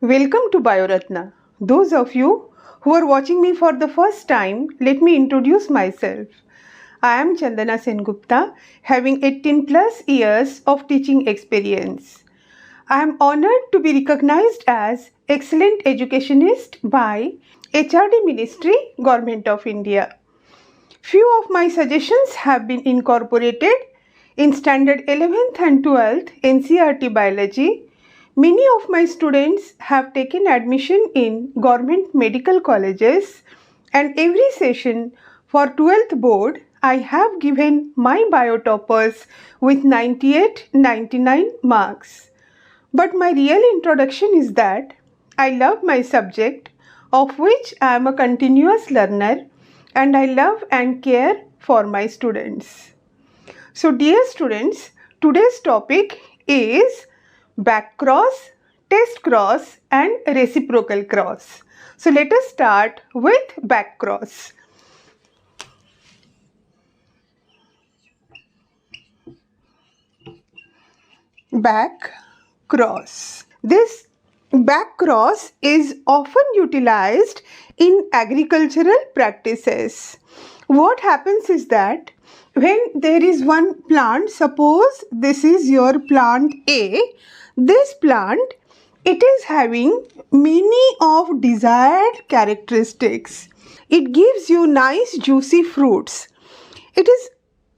Welcome to Bioratna. Those of you who are watching me for the first time, let me introduce myself. I am Chandana Sengupta, having 18 plus years of teaching experience. I am honored to be recognized as Excellent Educationist by HRD Ministry, Government of India. Few of my suggestions have been incorporated in Standard 11th and 12th NCERT Biology. Many of my students have taken admission in government medical colleges, and every session for 12th board I have given my bio toppers with 98, 99 marks. But my real introduction is that I love my subject, of which I am a continuous learner, and I love and care for my students. So dear students, today's topic is back cross, test cross and reciprocal cross. So let us start with back cross. Back cross. This back cross is often utilized in agricultural practices. What happens is that when there is one plant, suppose this is your plant A, this plant, it is having many of desired characteristics. It gives you nice juicy fruits. It is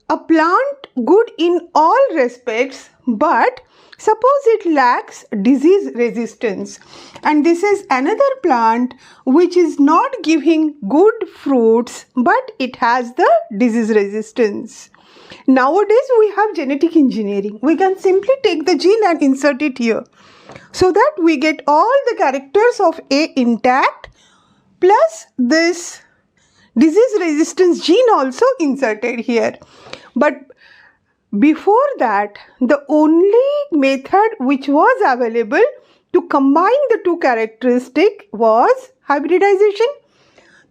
a plant good in all respects, but suppose it lacks disease resistance, and this is another plant which is not giving good fruits but it has the disease resistance. Nowadays we have genetic engineering. We can simply take the gene and insert it here so that we get all the characters of A intact plus this disease resistance gene also inserted here. But before that, the only method which was available to combine the two characteristics was hybridization.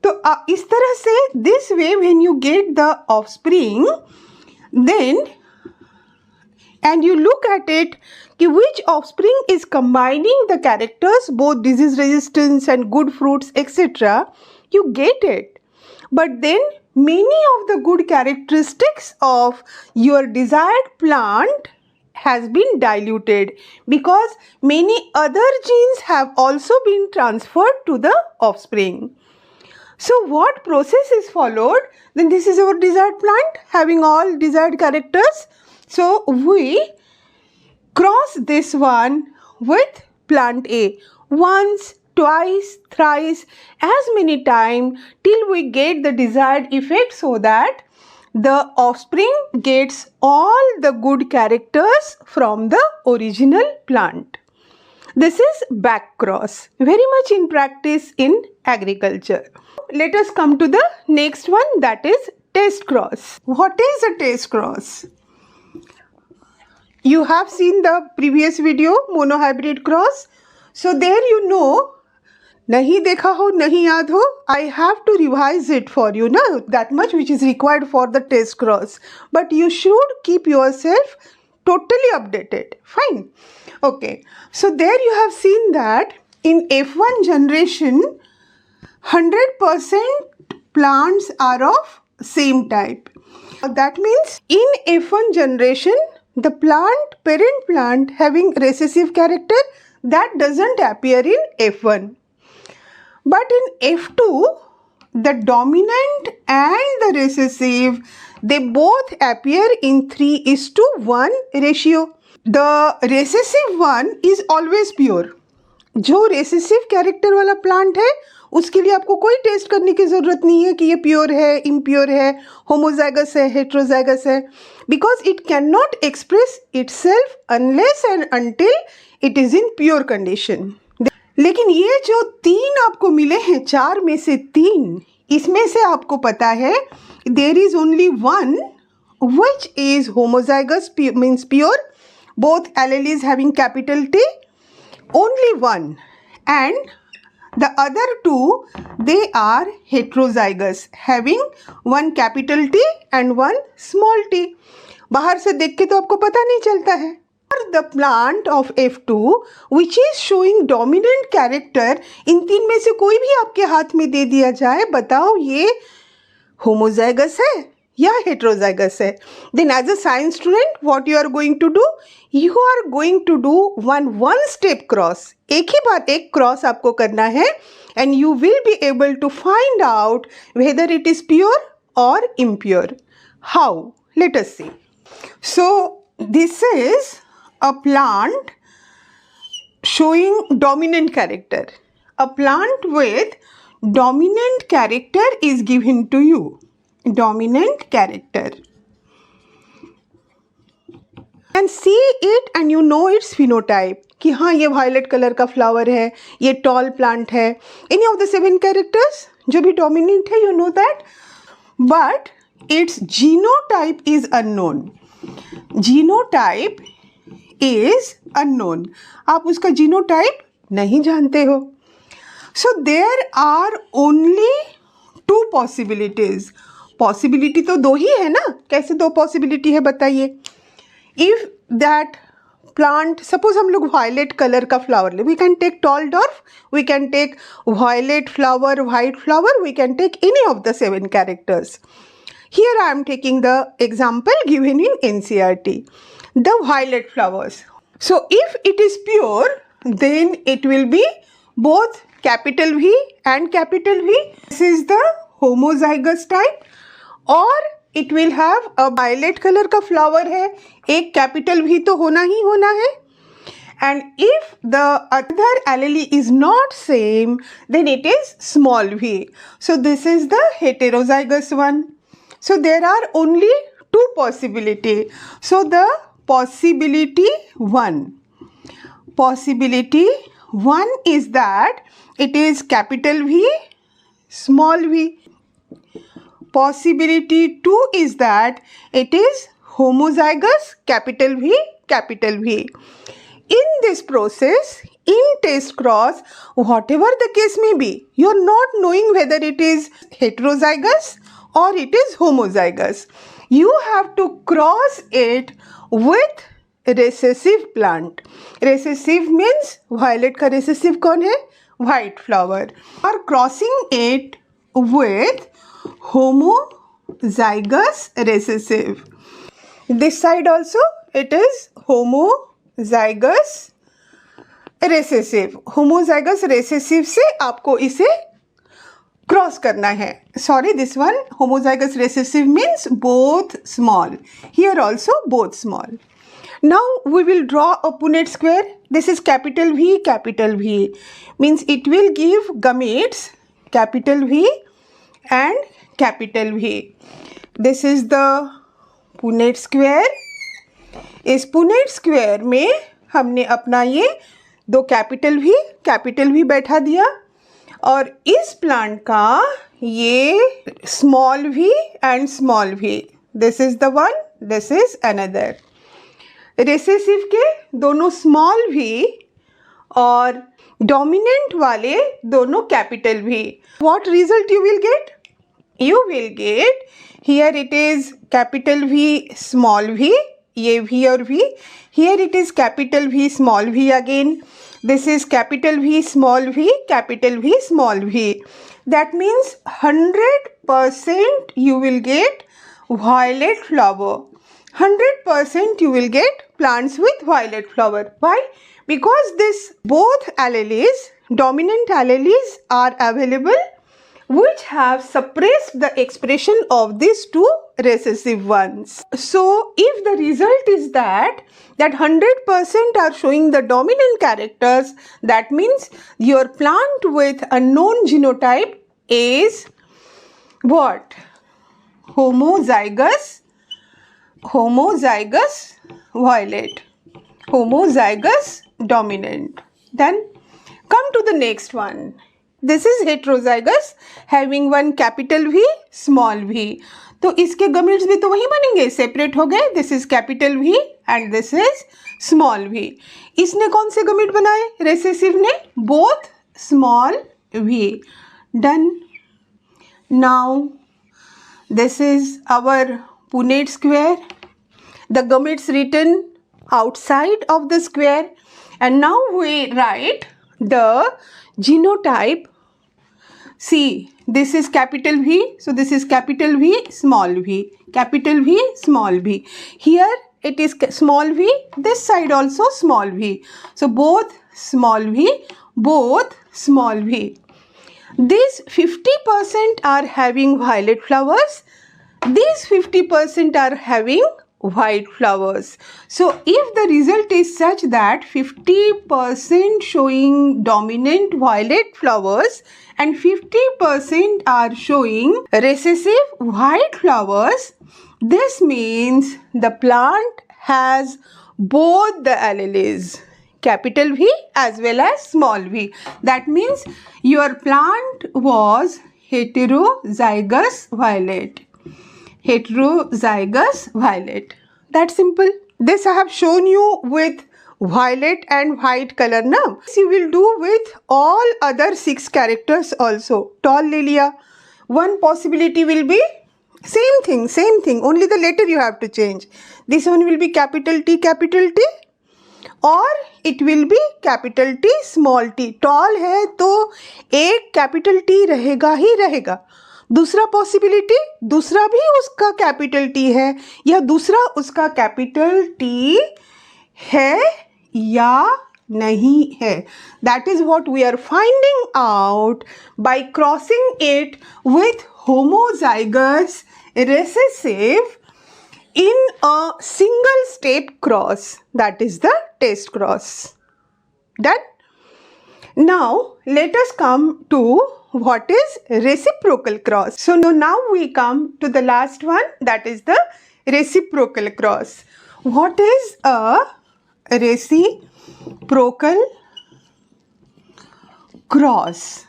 So इस तरह से this way when you get the offspring, then and you look at it कि which offspring is combining the characters both disease resistance and good fruits etc., you get it. But then many of the good characteristics of your desired plant has been diluted because many other genes have also been transferred to the offspring. So what process is followed? Then this is our desired plant having all desired characters. So we cross this one with plant A once, twice, thrice, as many times till we get the desired effect so that the offspring gets all the good characters from the original plant. This is back cross, very much in practice in agriculture. Let us come to the next one, that is test cross. What is a test cross? You have seen the previous video, monohybrid cross. So there you know, नहीं देखा हो, नहीं याद हो, I have to revise it for you, na, that much which is required for the test cross. But you should keep yourself totally updated. Fine. Okay. So there you have seen that in F1 generation, 100% plants are of same type. That means in F1 generation, the parent plant having recessive character, that doesn't appear in F1. But in F2, the dominant and the recessive, they both appear in 3:1 ratio. The recessive one is always pure. जो recessive character वाला plant है, उसके लिए आपको कोई test करने की ज़रूरत नहीं है कि ये प्योर है, इम्प्योर है, होमोजाइगस है, हेट्रोजाइगस है, because it cannot express itself unless and until it is in pure condition. लेकिन ये जो 3 आपको मिले हैं, 4 में से 3, इसमें से आपको पता है there is only one which is homozygous, means pure, both alleles having capital T, only one, and the other 2 they are heterozygous having one capital T and one small t. बाहर से देख के तो आपको पता नहीं चलता है, the plant of F2 which is showing dominant character, इन तीन में से कोई भी आपके हाथ में दे दिया जाए, बताओ ये होमोजाइगस है या हेट्रोजाइगस है. Then as a science student what you are going to do? You are going to do one step cross. एक ही बार एक क्रॉस आपको करना है and you will be able to find out whether it is pure or impure. How? Let us see. So this is a plant showing dominant character. A plant with dominant character is given to you. Dominant character. And see it and you know its phenotype. कि हाँ ये violet colour का flower है, ये tall plant है. Any of the 7 characters जो भी dominant है, you know that. But its genotype is unknown. Genotype is unknown. आप उसका genotype नहीं जानते हो. So there are only 2 possibilities. Possibility तो 2 ही है ना. कैसे 2 possibility है बताइए. If that plant, suppose हम लोग violet color का flower ले, we can take tall dwarf, we can take violet flower, white flower, we can take any of the 7 characters. Here I am taking the example given in NCERT, the violet flowers. So if it is pure, then it will be both capital V and capital V. This is the homozygous type. और it will have a violet color का flower है, एक capital V तो होना ही होना है. And if the other allele is not same, then it is small v. So this is the heterozygous one. So there are only 2 possibility. So the possibility 1 is that it is capital V, small v. Possibility 2 is that it is homozygous, capital V, capital V. In this process, in test cross, whatever the case may be, you are not knowing whether it is heterozygous or it is homozygous. You have to cross it with recessive plant. Recessive means violet का recessive कौन है? White flower. Or crossing it with homozygous recessive. This side also it is homozygous recessive. Homozygous recessive से आपको इसे cross करना है. Sorry, this one homozygous recessive means both small. Here also both small. Now we will draw a Punnett square. This is capital V, capital V. Means it will give gametes capital V and capital V. This is the Punnett square. इस Punnett square में हमने अपना ये 2 capital V बैठा दिया और इस plant का ये small v and small v. This is the one, this is another. Recessive के दोनों small v और dominant वाले दोनों capital V. What result you will get? You will get, here it is capital V, small v, ये v और v. Here it is capital V, small v again. This is capital V, small v, capital V, small v. That means 100% you will get violet flower. 100% you will get plants with violet flower. Why? Because this both alleles, dominant alleles are available which have suppressed the expression of these 2 recessive ones. So if the result is that 100% are showing the dominant characters, that means your plant with unknown genotype is what? Homozygous violet, homozygous dominant. Then come to the next one. This is heterozygous having one capital V, small v. तो इसके gametes भी तो वही बनेंगे, separate हो गए. This is capital V and this is small v. इसने कौन से gamete बनाए? Recessive ने both small v. Done. Now this is our Punnett square. The gametes written outside of the square. And now we write the genotype. See, this is capital V, so this is capital V, small v, capital V, small v. Here it is small v, this side also small v. So both small v, both small v. These 50% are having violet flowers. These 50% are having white flowers. So if the result is such that 50% showing dominant violet flowers and 50% are showing recessive white flowers, this means the plant has both the alleles, capital V as well as small v. That means your plant was heterozygous violet. Heterozygous violet. That's simple. This I have shown you with violet and white color now. This you will do with all other 6 characters also. Tall lilia. One possibility will be same thing. Only the letter you have to change. This one will be capital T, or it will be capital T, small t. Tall है तो एक capital T रहेगा ही रहेगा. दूसरा possibility, दूसरा भी उसका capital T है या दूसरा उसका कैपिटल टी है या नहीं है. That is what we are finding out by crossing it with homozygous recessive in a single step cross. That is the test cross. Done? Now let us come to what is reciprocal cross. So now we come to the last one, that is the reciprocal cross. What is a reciprocal cross?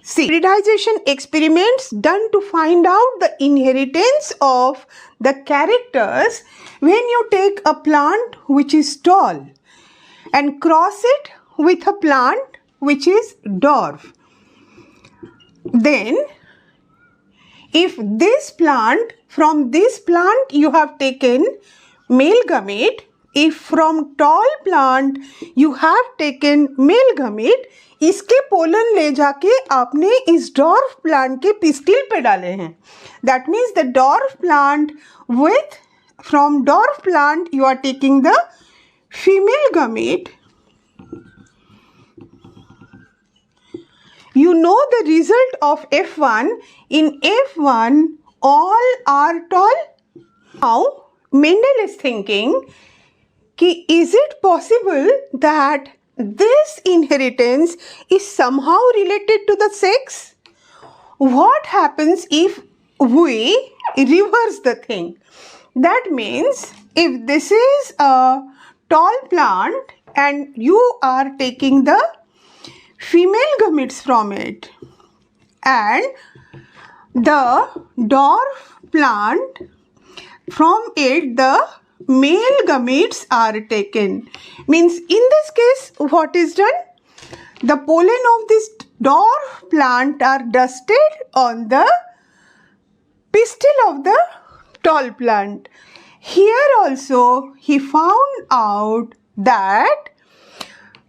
See, hybridization experiments done to find out the inheritance of the characters when you take a plant which is tall and cross it with a plant which is dwarf. Then if this plant, from this plant you have taken male gamete, if from tall plant you have taken male gamete, इसके pollen ले जाके आपने इस dwarf plant के pistil पे डाले हैं. That means the dwarf plant with, from dwarf plant you are taking the female gamete. You know the result of F1. In F1 all are tall. Now Mendel is thinking कि is it possible that this inheritance is somehow related to the sex? What happens if we reverse the thing? That means if this is a tall plant and you are taking the female gametes from it and the dwarf plant, from it the male gametes are taken. Means in this case what is done? The pollen of this dwarf plant are dusted on the pistil of the tall plant. Here also he found out that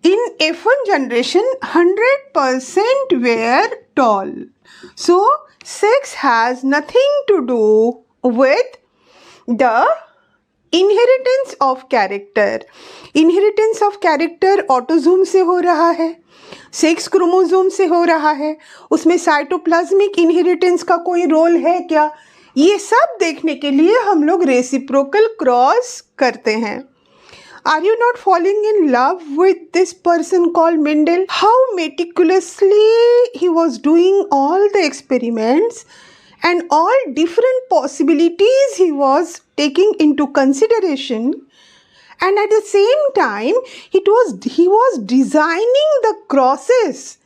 in F1 generation 100% were tall. So sex has nothing to do with the inheritance of character. Inheritance of character autosome से हो रहा है, sex chromosome से हो रहा है, उसमें cytoplasmic inheritance का कोई रोल है क्या? ये सब देखने के लिए हम लोग रेसिप्रोकल क्रॉस करते हैं. Are you not falling in love with this person called Mendel? How meticulously he was doing all the experiments and all different possibilities he was taking into consideration, and at the same time he was designing the crosses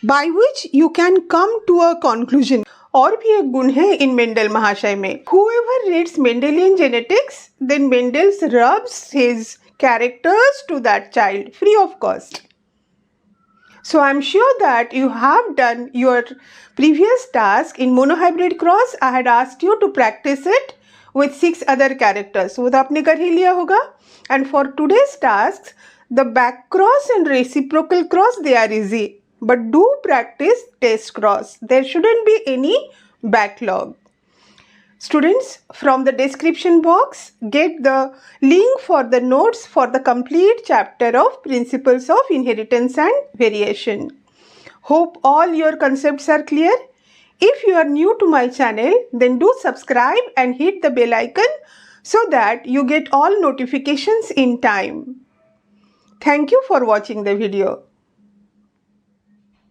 by which you can come to a conclusion. और भी एक गुण है इन Mendel महाशय में. Whoever reads Mendelian genetics, then Mendel rubs his characters to that child free of cost. So I am sure that you have done your previous task in monohybrid cross. I had asked you to practice it with 6 other characters. वो तो आपने कर ही लिया होगा. And for today's tasks, the back cross and reciprocal cross, they are easy. But do practice test cross. There shouldn't be any backlog. Students, from the description box, get the link for the notes for the complete chapter of Principles of Inheritance and Variation. Hope all your concepts are clear. If you are new to my channel, then do subscribe and hit the bell icon so that you get all notifications in time. Thank you for watching the video.